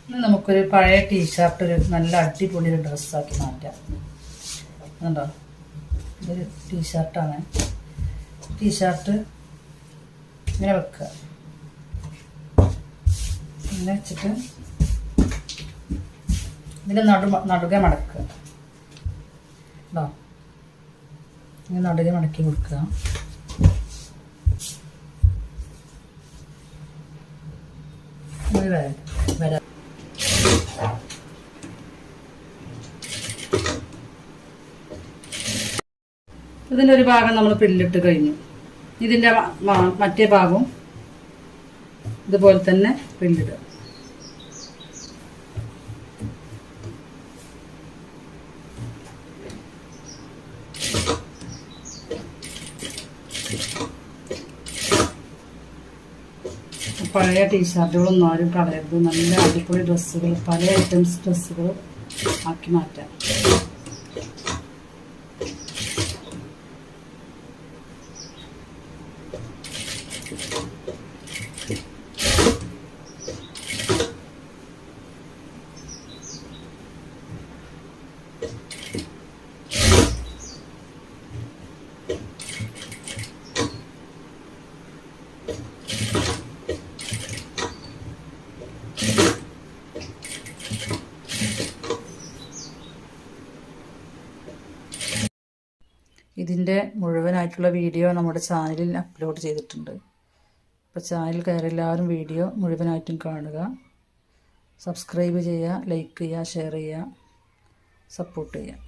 ഇനി നമുക്കൊരു പഴയ ടീഷർട്ട് ഒരു നല്ല അടിപൊളി ഒരു ഡ്രസ്സാക്കി മാറ്റാം. കണ്ടോ, ഇതൊരു ടീഷർട്ടാണ്. ടീഷർട്ട് ഇങ്ങനെ വെക്കുക. ഇങ്ങനെ വെച്ചിട്ട് ഇതിൻ്റെ നടുകെ മടക്കുക. കേട്ടോ, ഇങ്ങനെ നടുകെ മടക്കി കൊടുക്കുക. വരാം. ഇതിൻ്റെ ഒരു ഭാഗം നമ്മൾ പ്രില്ലിട്ട് കഴിഞ്ഞു. ഇതിൻ്റെ മറ്റേ ഭാഗവും ഇതുപോലെ തന്നെ പ്രില്ലിടുക. പഴയ ടീഷർട്ടുകളൊന്നും ആരും കളയരുത്. നല്ല അടിപൊളി ഡ്രസ്സുകൾ, പല ഐറ്റംസ് ഡ്രസ്സുകൾ ആക്കി മാറ്റാം. ഇതിൻ്റെ മുഴുവനായിട്ടുള്ള വീഡിയോ നമ്മുടെ ചാനലിൽ അപ്ലോഡ് ചെയ്തിട്ടുണ്ട്. അപ്പോൾ ചാനൽ കയറി എല്ലാവരും വീഡിയോ മുഴുവനായിട്ടും കാണുക. സബ്സ്ക്രൈബ് ചെയ്യുക, ലൈക്ക് ചെയ്യുക, ഷെയർ ചെയ്യുക, സപ്പോർട്ട് ചെയ്യുക.